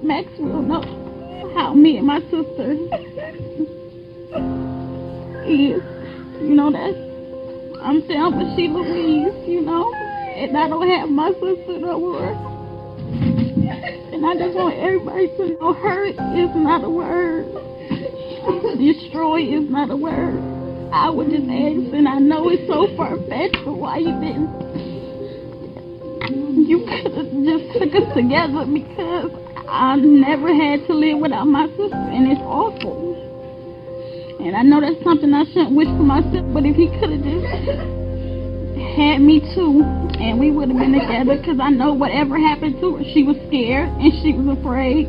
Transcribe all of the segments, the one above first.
Maxwell know how me and my sister is. You know, that's, I'm Thelma, she Louise, you know, and I don't have my sister no more. And I just want everybody to know hurt is not a word. Destroy is not a word. I would just ask, and I know it's so far-fetched, but why you didn't? You could have just took us together, because I never had to live without my sister, and it's awful. And I know that's something I shouldn't wish for myself, but if he could have just had me too, and we would have been together, because I know whatever happened to her, she was scared and she was afraid,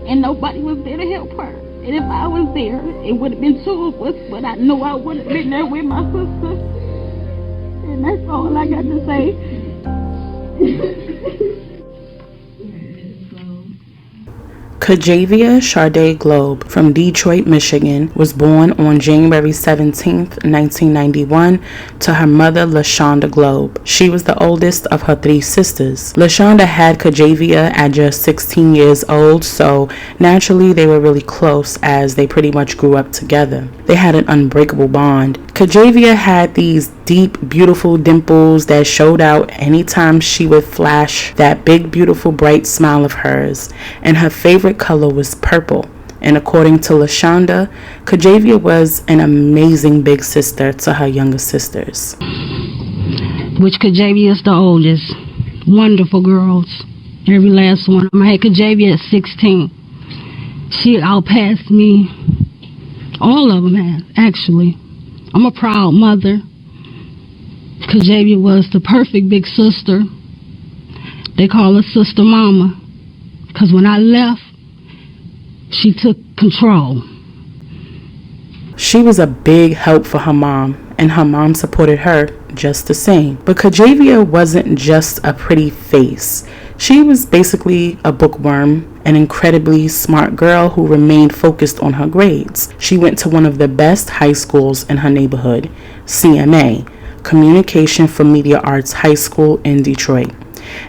and nobody was there to help her. And if I was there, it would have been two of us, but I know I would have been there with my sister. And that's all I got to say. Kajavia Globe from Detroit, Michigan, was born on January 17, 1991, to her mother, LaShonda Globe. She was the oldest of her three sisters. LaShonda had Kajavia at just 16 years old, so naturally they were really close as they pretty much grew up together. They had an unbreakable bond. Kajavia had these deep, beautiful dimples that showed out anytime she would flash that big, beautiful, bright smile of hers, and her favorite color was purple. And according to LaShonda, Kajavia was an amazing big sister to her younger sisters. Which Kajavia is the oldest. Wonderful girls. Every last one of them. I had Kajavia at 16. She outpassed me. All of them had, actually. I'm a proud mother. Kajavia was the perfect big sister. They call her Sister Mama. Because when I left, she took control. She was a big help for her mom, and her mom supported her just the same. But Kajavia wasn't just a pretty face. She was basically a bookworm, an incredibly smart girl who remained focused on her grades. She went to one of the best high schools in her neighborhood, CMA, Communication for Media Arts High School in Detroit.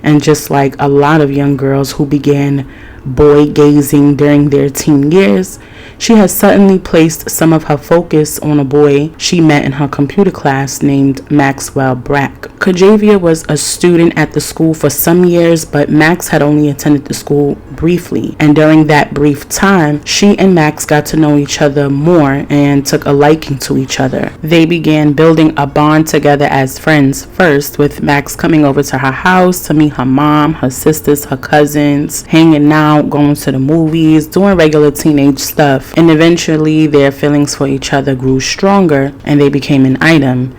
And just like a lot of young girls who began boy gazing during their teen years, she has suddenly placed some of her focus on a boy she met in her computer class named Maxwell Brack. Kajavia was a student at the school for some years, but Max had only attended the school briefly. And during that brief time, she and Max got to know each other more and took a liking to each other. They began building a bond together as friends first, with Max coming over to her house to meet her mom, her sisters, her cousins, hanging out, going to the movies, doing regular teenage stuff. And eventually their feelings for each other grew stronger and they became an item.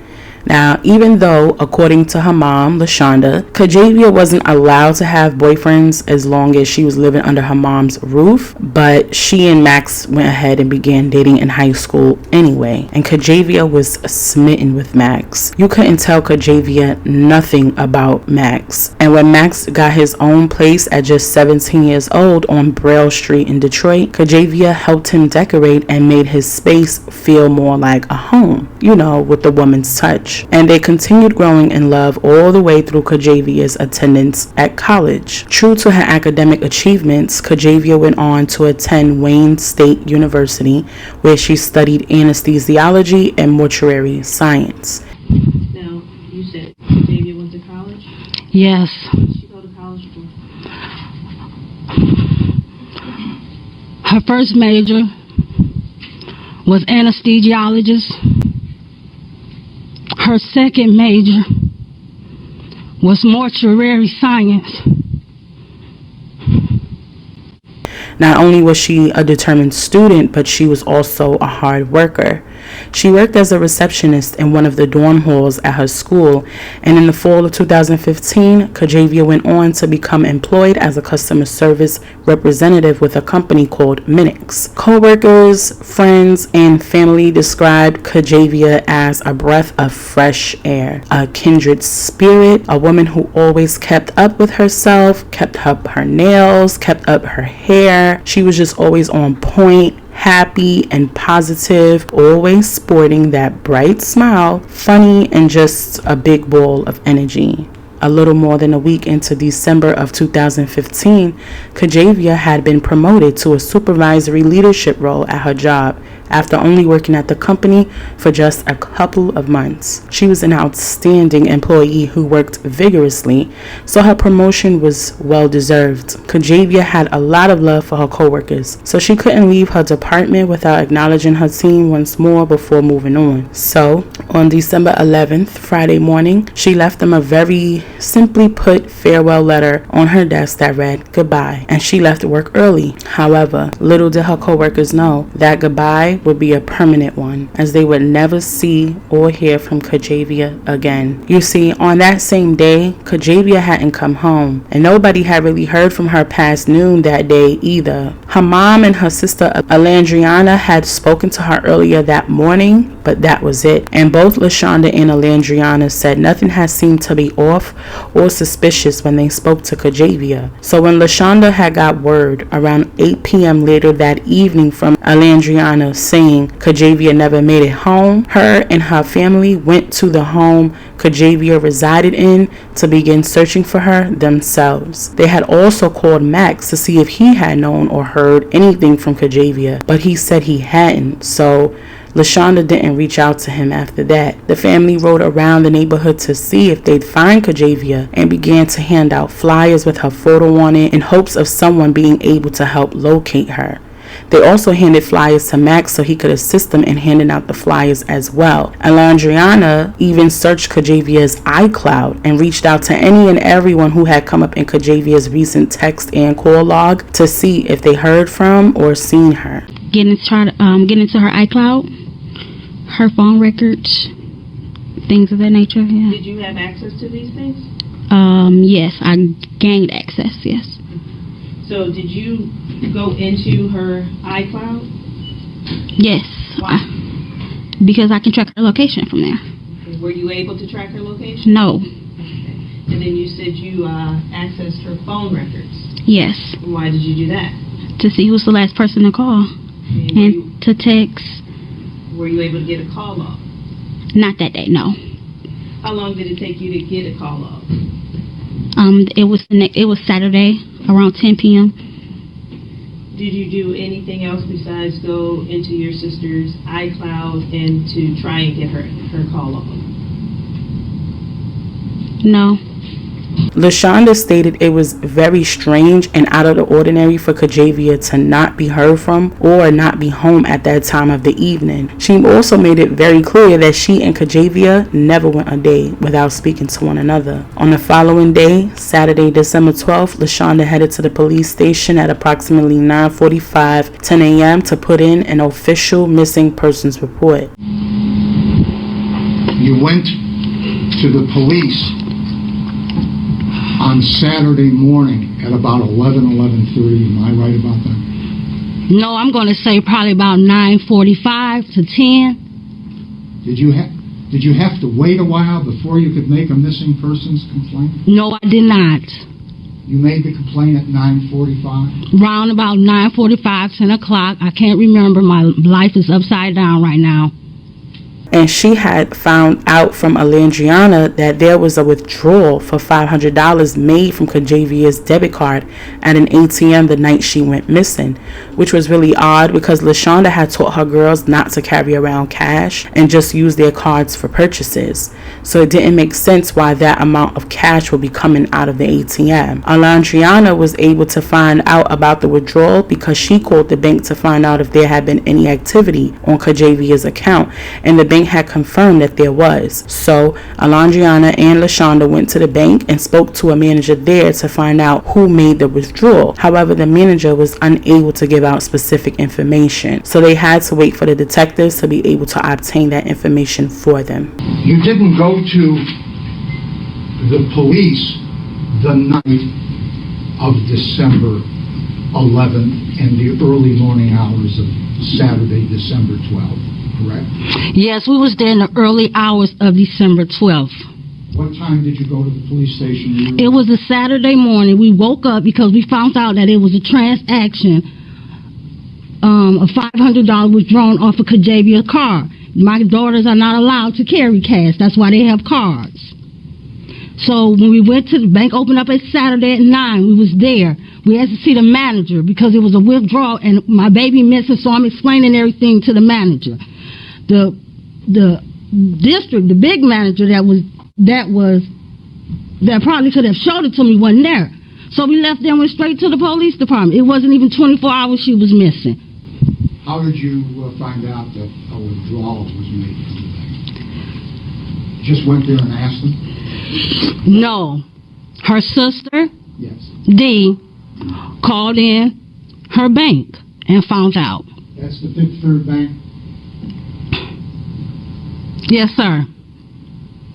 Now, even though, according to her mom, LaShonda, Kajavia wasn't allowed to have boyfriends as long as she was living under her mom's roof, but she and Max went ahead and began dating in high school anyway, and Kajavia was smitten with Max. You couldn't tell Kajavia nothing about Max. And when Max got his own place at just 17 years old on Braille Street in Detroit, Kajavia helped him decorate and made his space feel more like a home, with the woman's touch. And they continued growing in love all the way through Kajavia's attendance at college. True to her academic achievements, Kajavia went on to attend Wayne State University, where she studied anesthesiology and mortuary science. Now, you said Kajavia went to college? Yes. What did she go to college for? Her first major was anesthesiologist. Her second major was mortuary science. Not only was she a determined student, but she was also a hard worker. She worked as a receptionist in one of the dorm halls at her school, and in the fall of 2015, Kajavia went on to become employed as a customer service representative with a company called Minix. Co-workers, friends, and family described Kajavia as a breath of fresh air, a kindred spirit, a woman who always kept up with herself, kept up her nails, kept up her hair. She was just always on point, happy and positive, always sporting that bright smile, funny, and just a big ball of energy. A little more than a week into December of 2015, Kajavia had been promoted to a supervisory leadership role at her job after only working at the company for just a couple of months. She was an outstanding employee who worked vigorously, so her promotion was well deserved. Kajavia had a lot of love for her coworkers, so she couldn't leave her department without acknowledging her team once more before moving on. So, on December 11th, Friday morning, she left them a very simply put farewell letter on her desk that read, "Goodbye," and she left work early. However, little did her coworkers know that goodbye would be a permanent one, as they would never see or hear from Kajavia again. You see, on that same day, Kajavia hadn't come home, and nobody had really heard from her past noon that day either. Her mom and her sister Alandriana had spoken to her earlier that morning, but that was it. And both LaShonda and Alandriana said nothing had seemed to be off or suspicious when they spoke to Kajavia. So when LaShonda had got word around 8 p.m. later that evening from Alandriana saying Kajavia never made it home, her and her family went to the home Kajavia resided in to begin searching for her themselves. They had also called Max to see if he had known or heard anything from Kajavia, but he said he hadn't, so LaShonda didn't reach out to him after that. The family rode around the neighborhood to see if they'd find Kajavia and began to hand out flyers with her photo on it in hopes of someone being able to help locate her. They also handed flyers to Max so he could assist them in handing out the flyers as well. Alandriana even searched Kajavia's iCloud and reached out to any and everyone who had come up in Kajavia's recent text and call log to see if they heard from or seen her. Get into her iCloud, her phone records, things of that nature. Yeah. Did you have access to these things? Yes, I gained access. Yes. So did you go into her iCloud? Yes. Why? Because I can track her location from there. Were you able to track her location? No. Okay. And then you said you accessed her phone records. Yes. Why did you do that? To see who's the last person to call and to text. Were you able to get a call log? Not that day, no. How long did it take you to get a call log? It was Saturday around 10 p.m. Did you do anything else besides go into your sister's iCloud and to try and get her call log? No. LaShonda stated it was very strange and out of the ordinary for Kajavia to not be heard from or not be home at that time of the evening. She also made it very clear that she and Kajavia never went a day without speaking to one another. On the following day, Saturday, December 12th, LaShonda headed to the police station at approximately 9:45, 10 a.m. to put in an official missing persons report. You went to the police on Saturday morning at about 11:30. Am I right about that? No, I'm going to say probably about 9:45 to 10. Did you have to wait a while before you could make a missing persons complaint? No, I did not. You made the complaint at 9:45? Round about 9:45, 10 o'clock. I can't remember. My life is upside down right now. And she had found out from Alandriana that there was a withdrawal for $500 made from Kajavia's debit card at an ATM the night she went missing, which was really odd because LaShonda had taught her girls not to carry around cash and just use their cards for purchases. So it didn't make sense why that amount of cash would be coming out of the ATM. Alandriana was able to find out about the withdrawal because she called the bank to find out if there had been any activity on Kajavia's account, and the bank had confirmed that there was. So Alandriana and LaShonda went to the bank and spoke to a manager there to find out who made the withdrawal. However, the manager was unable to give out specific information, so they had to wait for the detectives to be able to obtain that information for them. You didn't go to the police the night of December 11th and the early morning hours of Saturday, December 12th, correct? Yes, we was there in the early hours of December 12th. What time did you go to the police station? It was a Saturday morning. We woke up because we found out that it was a transaction. A $500 was drawn off of Kajavia's car. My daughters are not allowed to carry cash. That's why they have cards. So when we went to the bank, opened up at Saturday at 9, we was there. We had to see the manager because it was a withdrawal and my baby missing, so I'm explaining everything to the manager. The district, the big manager that probably could have showed it to me wasn't there. So we left there and went straight to the police department. It wasn't even 24 hours she was missing. How did you find out that a withdrawal was made from the bank? Just went there and asked them? No. Her sister, Yes. Dee, called in her bank and found out. That's the Fifth Third Bank? Yes, sir.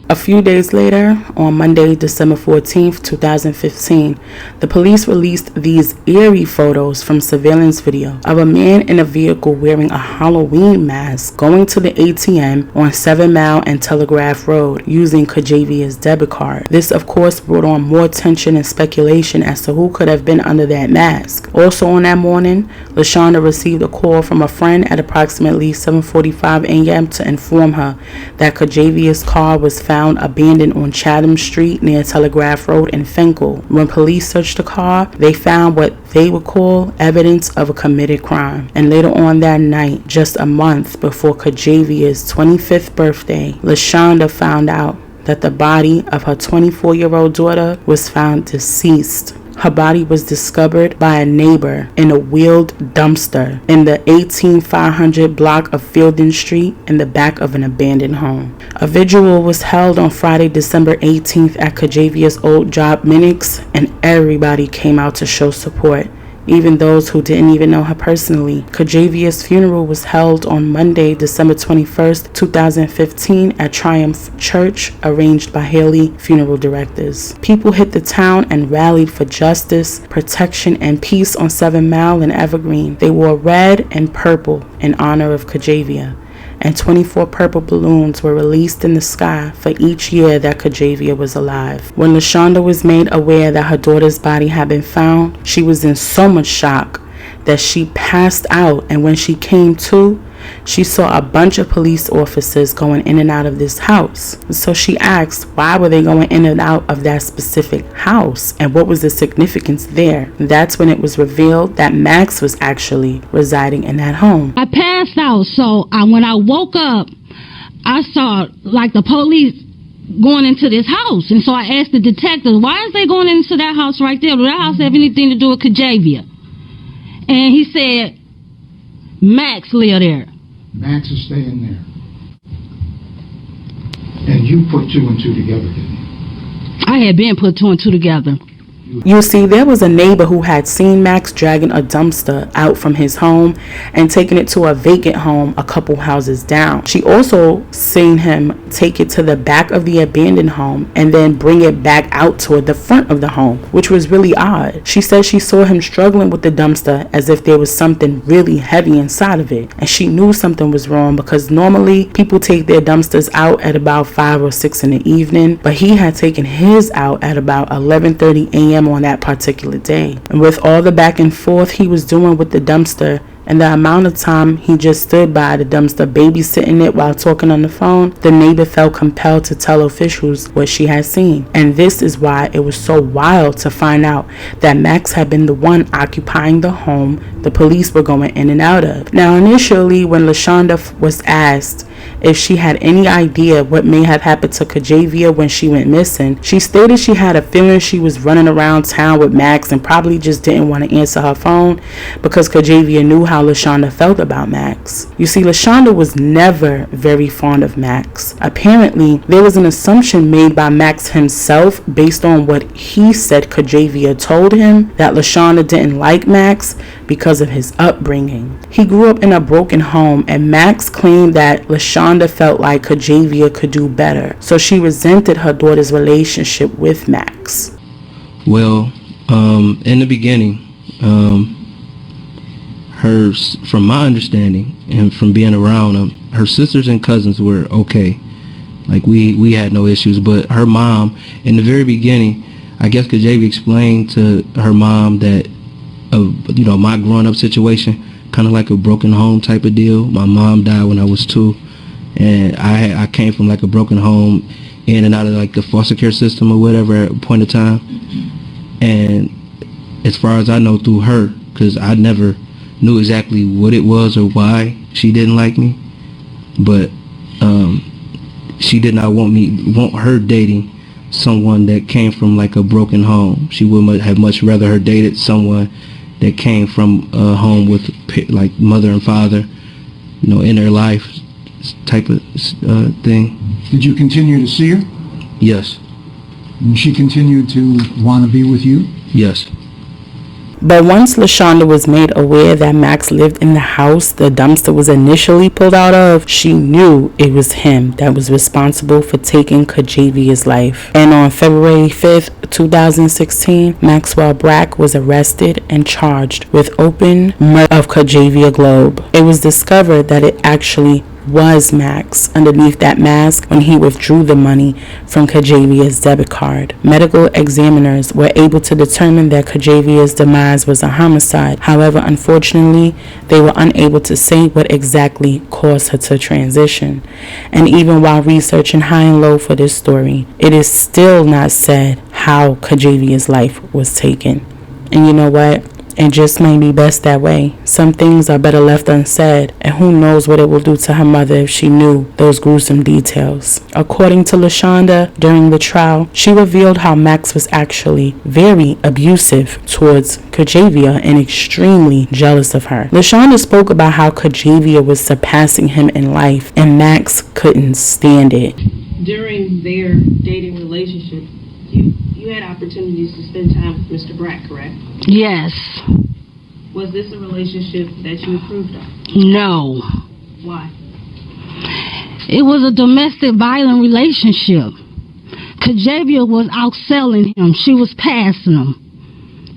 A few days later, on Monday, December 14th, 2015, the police released these eerie photos from surveillance video of a man in a vehicle wearing a Halloween mask going to the ATM on 7 Mile and Telegraph Road using Kajavia's debit card. This, of course, brought on more tension and speculation as to who could have been under that mask. Also on that morning, LaShonda received a call from a friend at approximately 7:45 a.m. to inform her that Kajavia's car was found abandoned on Chatham Street near Telegraph Road in Fenkell. When police searched the car, they found what they would call evidence of a committed crime. And later on that night, just a month before Kajavia's 25th birthday, LaShonda found out that the body of her 24-year-old daughter was found deceased. Her body was discovered by a neighbor in a wheeled dumpster in the 18500 block of Fielding Street in the back of an abandoned home. A vigil was held on Friday, December 18th at Kajavia's old job, Minix, and everybody came out to show support. Even those who didn't even know her personally. Kajavia's funeral was held on Monday, December 21st, 2015 at Triumph Church, arranged by Haley Funeral Directors. People hit the town and rallied for justice, protection, and peace on 7 Mile and Evergreen. They wore red and purple in honor of Kajavia, and 24 purple balloons were released in the sky for each year that Kajavia was alive. When LaShonda was made aware that her daughter's body had been found, she was in so much shock that she passed out, and when she came to, she saw a bunch of police officers going in and out of this house. So she asked, why were they going in and out of that specific house, and what was the significance there? That's when it was revealed that Max was actually residing in that home. I passed out, so when I woke up, I saw like the police going into this house, and so I asked the detective, why is they going into that house right there? Does that house have anything to do with Kajavia? And he said, Max lived there. Max is staying there. And you put 2 and 2 together, didn't you? I had been put 2 and 2 together. You see, there was a neighbor who had seen Max dragging a dumpster out from his home and taking it to a vacant home a couple houses down. She also seen him take it to the back of the abandoned home and then bring it back out toward the front of the home, which was really odd. She said she saw him struggling with the dumpster as if there was something really heavy inside of it, and she knew something was wrong because normally people take their dumpsters out at about 5 or 6 in the evening, but he had taken his out at about 11:30 a.m. on that particular day. And with all the back and forth he was doing with the dumpster and the amount of time he just stood by the dumpster babysitting it while talking on the phone, the neighbor felt compelled to tell officials what she had seen. And this is why it was so wild to find out that Max had been the one occupying the home the police were going in and out of. Now, initially, when LaShonda was asked if she had any idea what may have happened to Kajavia when she went missing, she stated she had a feeling she was running around town with Max and probably just didn't want to answer her phone because Kajavia knew how LaShonda felt about Max. You see, LaShonda was never very fond of Max. Apparently, there was an assumption made by Max himself based on what he said Kajavia told him that LaShonda didn't like Max because of his upbringing. He grew up in a broken home, and Max claimed that LaShonda felt like Kajavia could do better, so she resented her daughter's relationship with Max. Well, in the beginning, from my understanding and from being around them, her sisters and cousins were okay. Like we had no issues, but her mom, in the very beginning, I guess Kajavia explained to her mom that, my growing up situation, kind of like a broken home type of deal. My mom died when I was 2, and I came from like a broken home. in and out of like the foster care system or whatever at a point of time. And as far as I know, through her, because I never knew exactly what it was or why she didn't like me, but she did not want her dating someone that came from like a broken home. She would have much rather her dated someone that came from a home with like mother and father, in their life type of thing. Did you continue to see her? Yes. And she continued to want to be with you? Yes. But once LaShonda was made aware that Max lived in the house the dumpster was initially pulled out of, she knew it was him that was responsible for taking Kajavia's life. And on February 5th, 2016, Maxwell Brack was arrested and charged with open murder of Kajavia Globe. It was discovered that it actually was Max underneath that mask when he withdrew the money from Kajavia's debit card. Medical examiners were able to determine that Kajavia's demise was a homicide. However, unfortunately, they were unable to say what exactly caused her to transition. And even while researching high and low for this story, it is still not said how Kajavia's life was taken. And you know what? It just may be best that way. Some things are better left unsaid, and who knows what it will do to her mother if she knew those gruesome details. According to LaShonda, during the trial, she revealed how Max was actually very abusive towards Kajavia and extremely jealous of her. LaShonda spoke about how Kajavia was surpassing him in life, and Max couldn't stand it. During their dating relationship, you had opportunities to spend time with Mr. Brack, correct? Yes. Was this a relationship that you approved of? No. Why? It was a domestic violent relationship. Kajavia was outselling him. She was passing him.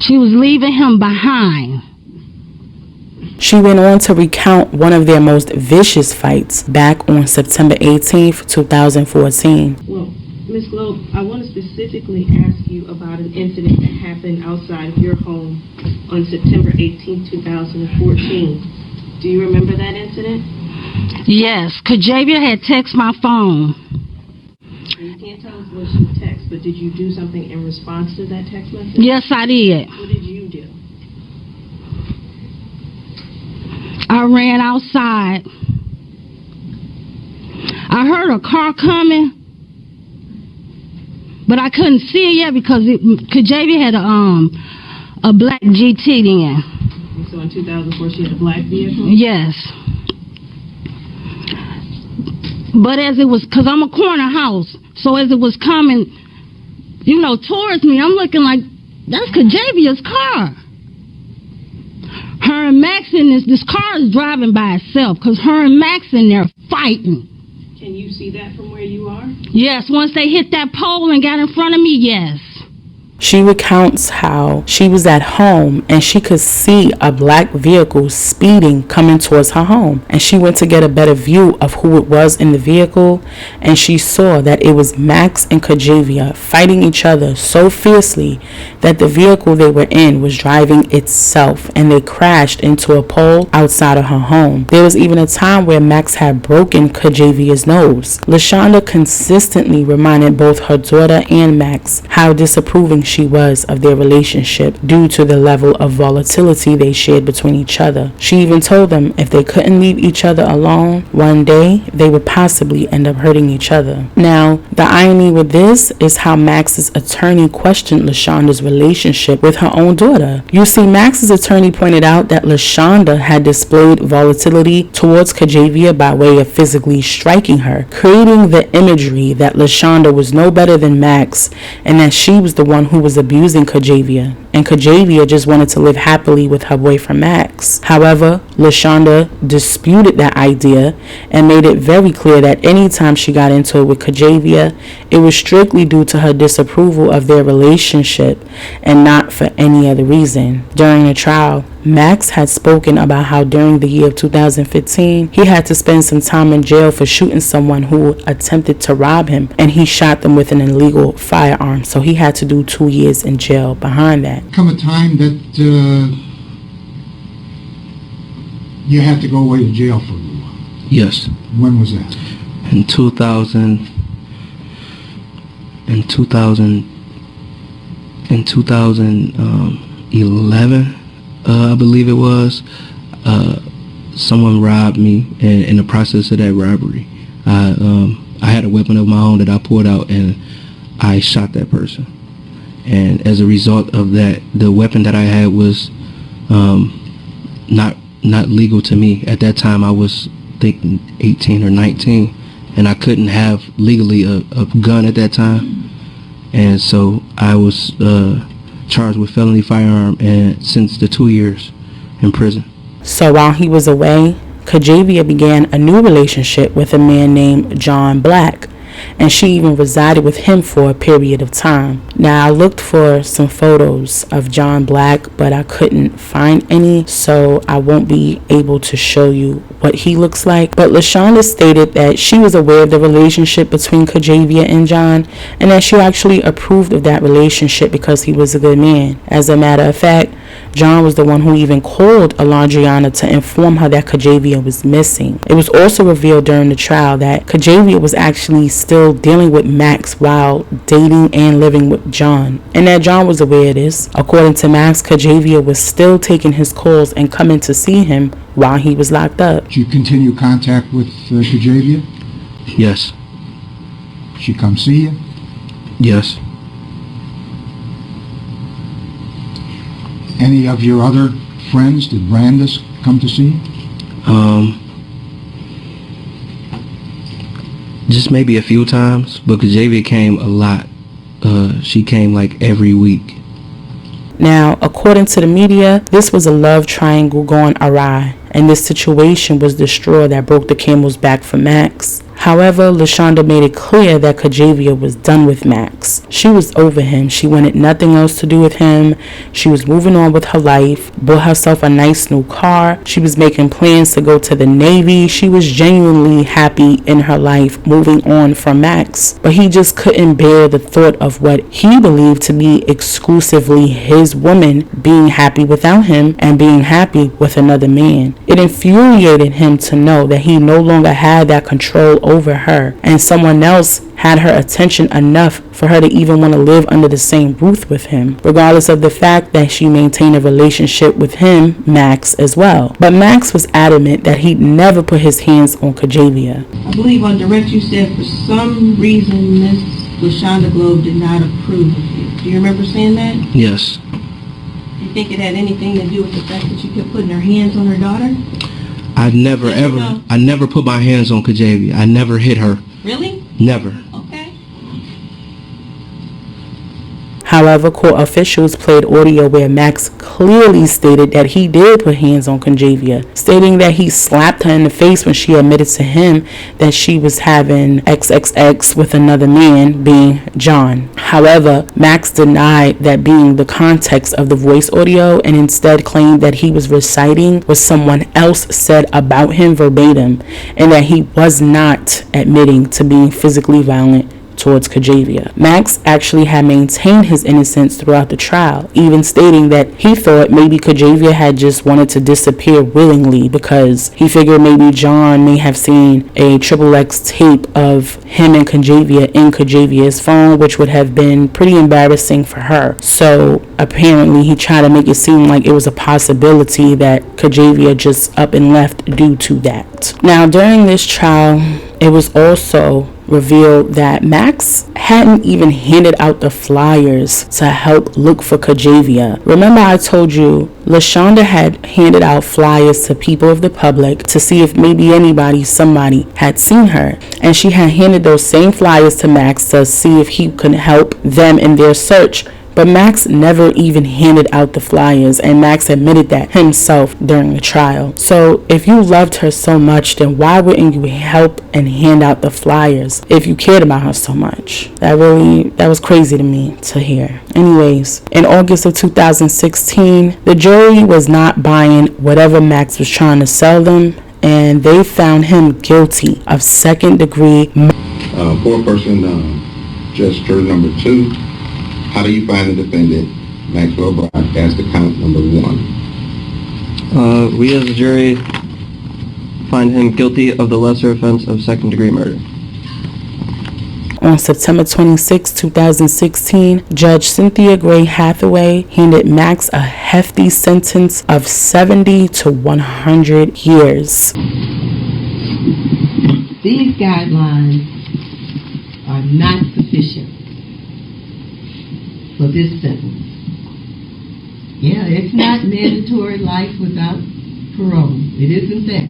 She was leaving him behind. She went on to recount one of their most vicious fights back on September 18th, 2014. Well, Ms. Globe, I want to specifically ask you about an incident that happened outside of your home on September 18, 2014. Do you remember that incident? Yes, Kajavia had texted my phone. You can't tell us what she texted, but did you do something in response to that text message? Yes, I did. What did you do? I ran outside. I heard a car coming, but I couldn't see it yet because Kajavia had a black GT then. And so in 2004 she had a black vehicle? Yes. But as it was, because I'm a corner house, so as it was coming, towards me, I'm looking like, that's Kajavia's car. Her and Max in this car is driving by itself because her and Max in there fighting. Can you see that from where you are? Yes, once they hit that pole and got in front of me, yes. She recounts how she was at home and she could see a black vehicle speeding coming towards her home. And she went to get a better view of who it was in the vehicle, and she saw that it was Max and Kajavia fighting each other so fiercely that the vehicle they were in was driving itself, and they crashed into a pole outside of her home. There was even a time where Max had broken Kajavia's nose. LaShonda consistently reminded both her daughter and Max how disapproving she was of their relationship due to the level of volatility they shared between each other. She even told them if they couldn't leave each other alone, one day they would possibly end up hurting each other. Now, the irony with this is how Max's attorney questioned LaShonda's relationship with her own daughter. You see, Max's attorney pointed out that LaShonda had displayed volatility towards Kajavia by way of physically striking her, creating the imagery that LaShonda was no better than Max and that she was the one who was abusing Kajavia, and Kajavia just wanted to live happily with her boyfriend Max. However, LaShonda disputed that idea and made it very clear that anytime she got into it with Kajavia, it was strictly due to her disapproval of their relationship and not for any other reason. During the trial, Max had spoken about how during the year of 2015, he had to spend some time in jail for shooting someone who attempted to rob him, and he shot them with an illegal firearm, so he had to do 2 years in jail behind that. Come a time that you had to go away to jail for a little while. Yes. When was that? In 2000, in 2011, I believe it was. Someone robbed me, and in the process of that robbery, I had a weapon of my own that I pulled out, and I shot that person. And as a result of that, the weapon that I had was not legal to me. At that time, I was thinking 18 or 19, and I couldn't have legally a gun at that time. And so I was charged with felony firearm and sentenced to 2 years in prison. So while he was away, Kajavia began a new relationship with a man named John Black, and she even resided with him for a period of time. Now, I looked for some photos of John Black, but I couldn't find any, so I won't be able to show you what he looks like. But LaShonda stated that she was aware of the relationship between Kajavia and John, and that she actually approved of that relationship because he was a good man. As a matter of fact, John was the one who even called Alondriana to inform her that Kajavia was missing. It was also revealed during the trial that Kajavia was actually still dealing with Max while dating and living with John, and that John was aware of this. According to Max, Kajavia was still taking his calls and coming to see him while he was locked up. Did you continue contact with Kajavia? Yes. She come see you? Yes. Any of your other friends, did Brandes come to see you? Just maybe a few times, but Kajavia came a lot. She came like every week. Now, according to the media, this was a love triangle gone awry, and this situation was the straw that broke the camel's back for Max. However, LaShonda made it clear that Kajavia was done with Max. She was over him. She wanted nothing else to do with him. She was moving on with her life, bought herself a nice new car. She was making plans to go to the Navy. She was genuinely happy in her life, moving on from Max. But he just couldn't bear the thought of what he believed to be exclusively his woman being happy without him and being happy with another man. It infuriated him to know that he no longer had that control over her, and someone else had her attention enough for her to even want to live under the same roof with him, regardless of the fact that she maintained a relationship with him, Max, as well. But Max was adamant that he'd never put his hands on Kajavia. I believe on direct you said for some reason Miss LaShonda Globe did not approve of you. Do you remember saying that? Yes. Do you think it had anything to do with the fact that you kept putting her hands on her daughter? I never put my hands on Kajavia. I never hit her. Really? Never. Okay. However, court officials played audio where Max clearly stated that he did put hands on Kajavia, stating that he slapped her in the face when she admitted to him that she was having XXX with another man, being John. However, Max denied that being the context of the voice audio and instead claimed that he was reciting what someone else said about him verbatim, and that he was not admitting to being physically violent towards Kajavia. Max actually had maintained his innocence throughout the trial, even stating that he thought maybe Kajavia had just wanted to disappear willingly because he figured maybe John may have seen a XXX tape of him and Kajavia in Kajavia's phone, which would have been pretty embarrassing for her. So apparently he tried to make it seem like it was a possibility that Kajavia just up and left due to that. Now, during this trial, it was also revealed that Max hadn't even handed out the flyers to help look for Kajavia. Remember, I told you LaShonda had handed out flyers to people of the public to see if maybe somebody had seen her, and she had handed those same flyers to Max to see if he could help them in their search. But Max never even handed out the flyers, and Max admitted that himself during the trial. So if you loved her so much, then why wouldn't you help and hand out the flyers if you cared about her so much? That was crazy to me to hear. Anyways, in August of 2016, the jury was not buying whatever Max was trying to sell them, and they found him guilty of second-degree Four-person gesture number 2. How do you find the defendant, Maxwell Brack, as to count number 1? We as a jury find him guilty of the lesser offense of second-degree murder. On on September 26, 2016, Judge Cynthia Gray Hathaway handed Max a hefty sentence of 70 to 100 years. These guidelines are not sufficient for this sentence. Yeah, it's not mandatory life without parole. It isn't that.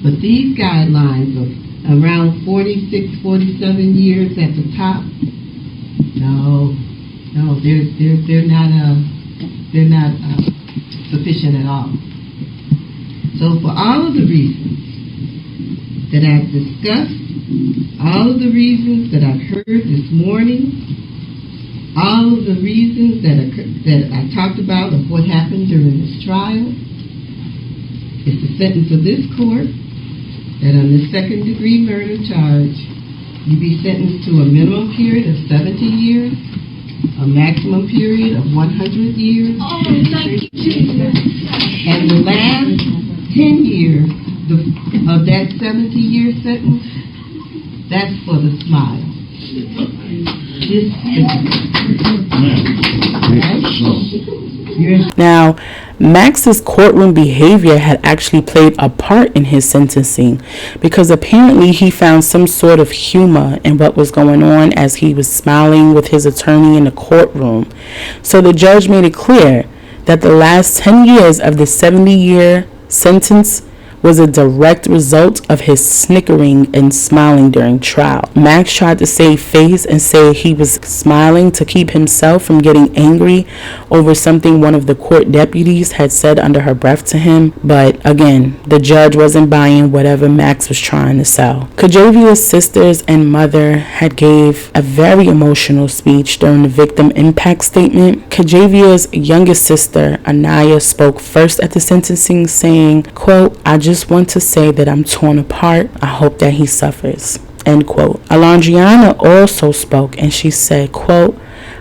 But these guidelines of around 46, 47 years at the top, no, they're not sufficient at all. So for all of the reasons that I've discussed, all of the reasons that I've heard this morning, all of the reasons that I talked about of what happened during this trial, it's the sentence of this court that on the second-degree murder charge, you be sentenced to a minimum period of 70 years, a maximum period of 100 years, and the last 10 years of that 70-year sentence, that's for the smile. Now, Max's courtroom behavior had actually played a part in his sentencing because apparently he found some sort of humor in what was going on as he was smiling with his attorney in the courtroom. So the judge made it clear that the last 10 years of the 70-year sentence was a direct result of his snickering and smiling during trial. Max tried to save face and say he was smiling to keep himself from getting angry over something one of the court deputies had said under her breath to him, but again, the judge wasn't buying whatever Max was trying to sell. Kajavia's sisters and mother had gave a very emotional speech during the victim impact statement. Kajavia's youngest sister, Anaya, spoke first at the sentencing, saying, quote, "I just want to say that I'm torn apart. I hope that he suffers." End quote. Alondriana also spoke and she said, quote,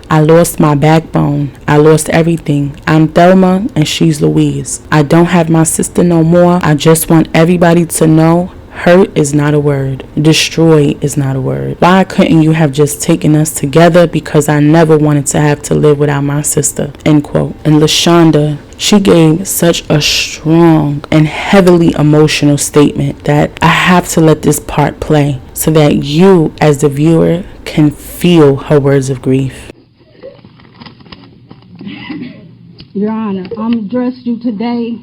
"I lost my backbone. I lost everything. I'm Thelma and she's Louise. I don't have my sister no more. I just want everybody to know hurt is not a word. Destroy is not a word. Why couldn't you have just taken us together because I never wanted to have to live without my sister." End quote. And LaShonda, she gave such a strong and heavily emotional statement that I have to let this part play so that you as the viewer can feel her words of grief. Your Honor, I'm addressing you today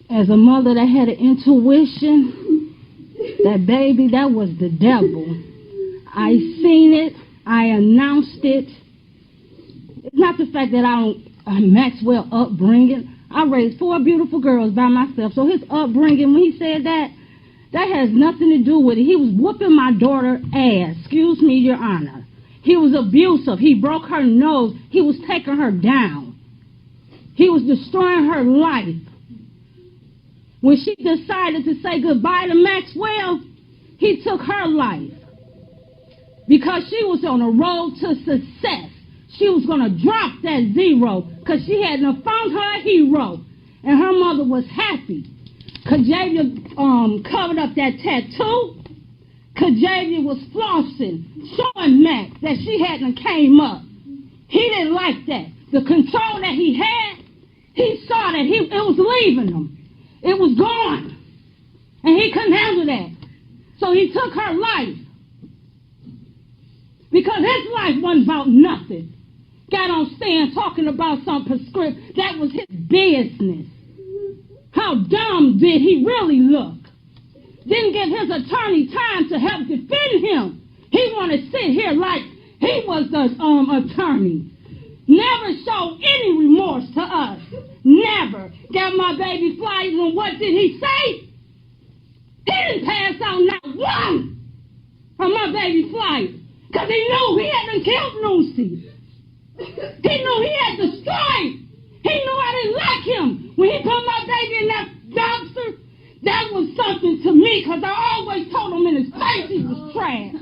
as a mother that had an intuition that baby, that was the devil. I seen it. I announced it. It's not the fact that I don't Maxwell upbringing. I raised 4 beautiful girls by myself. So his upbringing, when he said that has nothing to do with it. He was whooping my daughter ass. Excuse me, Your Honor. He was abusive. He broke her nose. He was taking her down. He was destroying her life. When she decided to say goodbye to Maxwell, he took her life because she was on a road to success. She was going to drop that zero because she hadn't found her a hero, and her mother was happy. Kajavia covered up that tattoo. Kajavia was flossing, showing Max that she hadn't came up. He didn't like that. The control that he had, he saw that it was leaving him. It was gone. And he couldn't handle that. So he took her life. Because his life wasn't about nothing. Got on stand talking about some prescription. That was his business. How dumb did he really look? Didn't give his attorney time to help defend him. He wanted to sit here like he was the attorney. Never showed any remorse to us. Never. Got my baby flies, and what did he say? He didn't pass out not one of my baby flies. Because he knew he hadn't killed Lucy. He knew he had destroyed. He knew I didn't like him. When he put my baby in that dumpster, that was something to me because I always told him in his face he was trash.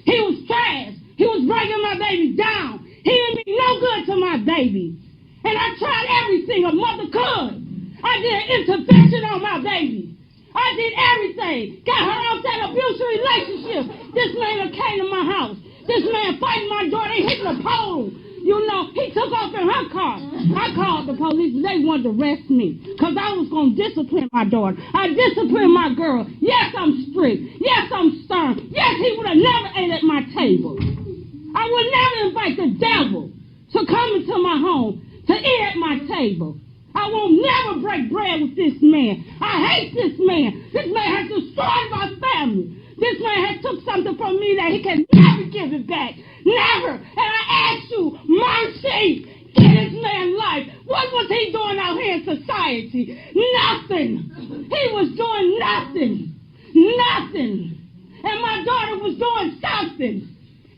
He was trash. He was breaking my baby down. He didn't mean no good to my baby. And I tried everything a mother could. I did an intervention on my baby. I did everything. Got her out that abusive relationship. This man came to my house. This man fighting my daughter, they hitting the pole. You know, he took off in her car. I called the police. They wanted to arrest me because I was going to discipline my daughter. I disciplined my girl. Yes, I'm strict. Yes, I'm stern. Yes, he would have never ate at my table. I would never invite the devil to come into my home to eat at my table. I will never break bread with this man. I hate this man. This man has destroyed my family. This man has took something from me that he can never give it back. Never. And I ask you, mercy, give this man life. What was he doing out here in society? Nothing. He was doing nothing. Nothing. And my daughter was doing something.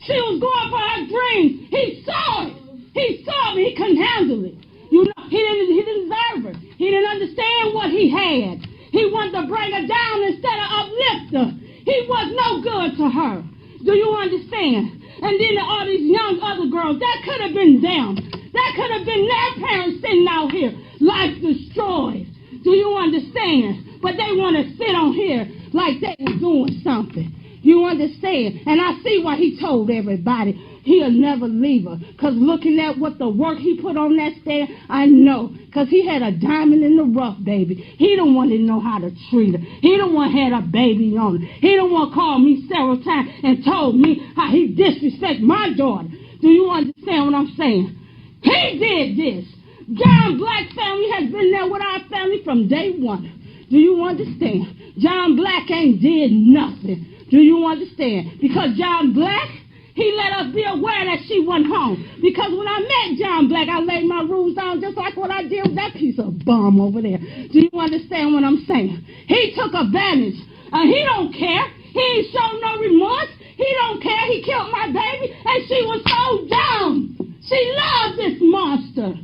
She was going for her dreams. He saw it. He saw me. He couldn't handle it. You know, he didn't deserve her. He didn't understand what he had. He wanted to bring her down instead of uplift her. He was no good to her. Do you understand? And then all these young other girls, that could have been them. That could have been their parents sitting out here, life destroyed. Do you understand? But they want to sit on here like they were doing something. You understand? And I see why he told everybody he'll never leave her. Because looking at what the work he put on that stand, I know. Because he had a diamond in the rough, baby. He don't want to know how to treat her. He don't want to have a baby on her. He don't want to call me several times and told me how he disrespect my daughter. Do you understand what I'm saying? He did this. John Black family has been there with our family from day one. Do you understand? John Black ain't did nothing. Do you understand? Because John Black, he let us be aware that she wasn't home. Because when I met John Black, I laid my rules down just like what I did with that piece of bum over there. Do you understand what I'm saying? He took advantage. He don't care. He ain't show no remorse. He don't care. He killed my baby, and she was so dumb. She loved this monster.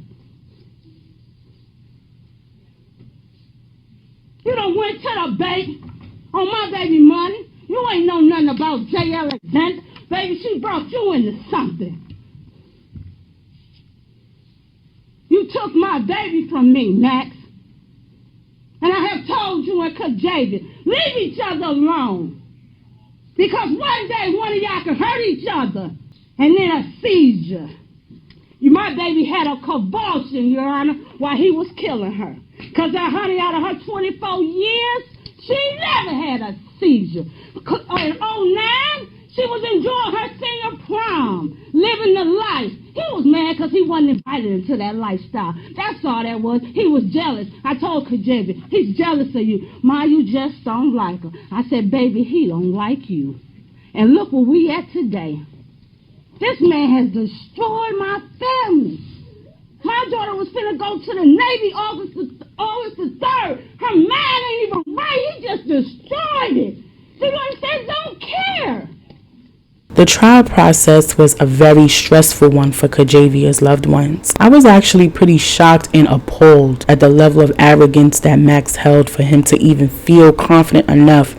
You done went to the bank on my baby money. You ain't know nothing about J. Alexander. Baby, she brought you into something. You took my baby from me, Max. And I have told you and Kajavia, leave each other alone. Because one day one of y'all can hurt each other. And then a seizure. My baby had a convulsion, Your Honor, while he was killing her. Because that honey, out of her 24 years, she never had a seizure. In 09, she was enjoying her senior prom, living the life. He was mad because he wasn't invited into that lifestyle. That's all that was. He was jealous. I told Kajavia, he's jealous of you. Ma, you just don't like her. I said, baby, he don't like you. And look where we at today. This man has destroyed my family. My daughter was finna go to the Navy August the 3rd. Her mind ain't even right. He just destroyed it. Do you understand? Don't care. The trial process was a very stressful one for Kajavia's loved ones. I was actually pretty shocked and appalled at the level of arrogance that Max held for him to even feel confident enough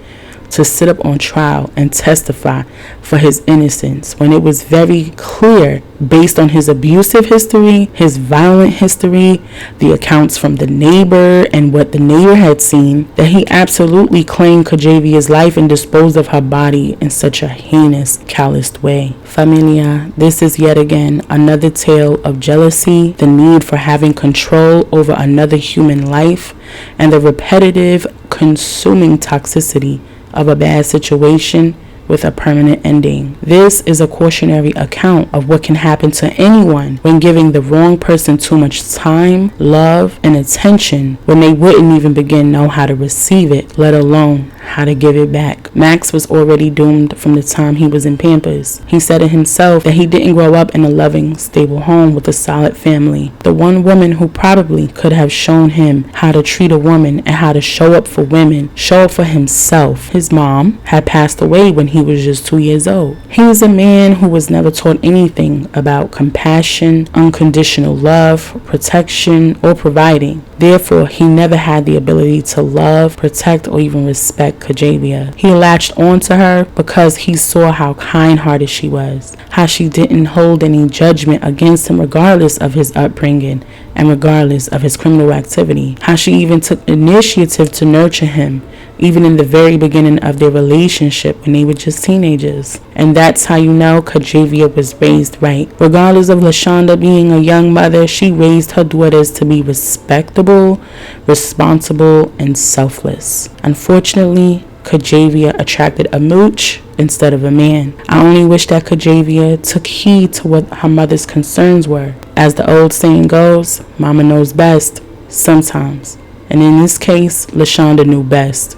to sit up on trial and testify for his innocence when it was very clear, based on his abusive history, his violent history, the accounts from the neighbor and what the neighbor had seen, that he absolutely claimed Kajavia's life and disposed of her body in such a heinous, calloused way. Familia, this is yet again another tale of jealousy, the need for having control over another human life, and the repetitive, consuming toxicity of a bad situation with a permanent ending. This is a cautionary account of what can happen to anyone when giving the wrong person too much time, love, and attention when they wouldn't even begin know how to receive it, let alone how to give it back. Max was already doomed from the time he was in Pampers. He said it himself that he didn't grow up in a loving, stable home with a solid family. The one woman who probably could have shown him how to treat a woman and how to show up for women, show up for himself, his mom, had passed away when he was just 2 years old. He was a man who was never taught anything about compassion, unconditional love, protection, or providing. Therefore, he never had the ability to love, protect, or even respect Kajavia. He latched on to her because he saw how kind-hearted she was, how she didn't hold any judgment against him regardless of his upbringing and regardless of his criminal activity, how she even took initiative to nurture him, even in the very beginning of their relationship when they were just teenagers. And that's how you know Kajavia was raised right. Regardless of LaShonda being a young mother, she raised her daughters to be respectable, responsible, and selfless. Unfortunately, Kajavia attracted a mooch instead of a man. I only wish that Kajavia took heed to what her mother's concerns were. As the old saying goes, Mama knows best, sometimes. And in this case, LaShonda knew best.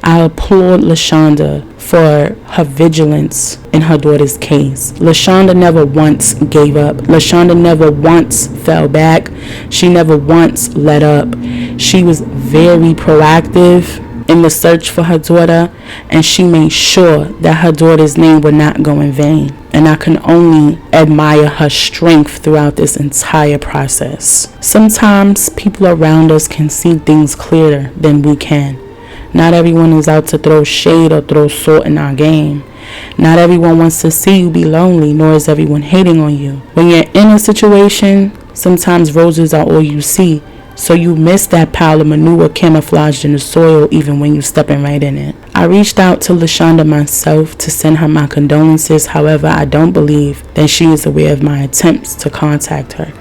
I applaud LaShonda for her vigilance in her daughter's case. LaShonda never once gave up. LaShonda never once fell back. She never once let up. She was very proactive in the search for her daughter, and she made sure that her daughter's name would not go in vain. And I can only admire her strength throughout this entire process. Sometimes people around us can see things clearer than we can. Not everyone is out to throw shade or throw salt in our game. Not everyone wants to see you be lonely, nor is everyone hating on you. When you're in a situation, sometimes roses are all you see. So you miss that pile of manure camouflaged in the soil even when you're stepping right in it. I reached out to LaShonda myself to send her my condolences. However, I don't believe that she is aware of my attempts to contact her.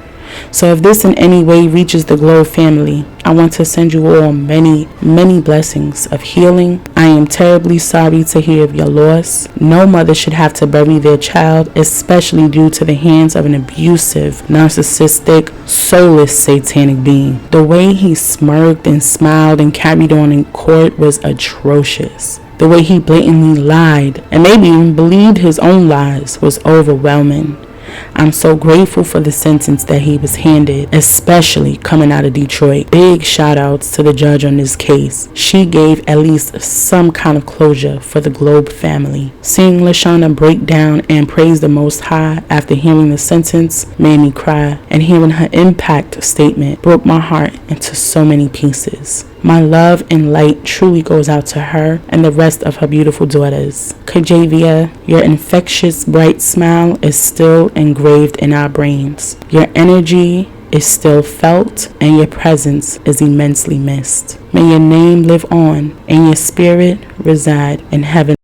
So if this in any way reaches the Globe family, I want to send you all many, many blessings of healing. I am terribly sorry to hear of your loss. No mother should have to bury their child, especially due to the hands of an abusive, narcissistic, soulless satanic being. The way he smirked and smiled and carried on in court was atrocious. The way he blatantly lied and maybe even believed his own lies was overwhelming. I'm so grateful for the sentence that he was handed, especially coming out of Detroit. Big shout outs to the judge on this case. She gave at least some kind of closure for the Globe family. Seeing LaShonda break down and praise the Most High after hearing the sentence made me cry, and hearing her impact statement broke my heart into so many pieces. My love and light truly goes out to her and the rest of her beautiful daughters. Kajavia, your infectious, bright smile is still engraved in our brains. Your energy is still felt, and your presence is immensely missed. May your name live on, and your spirit reside in heaven.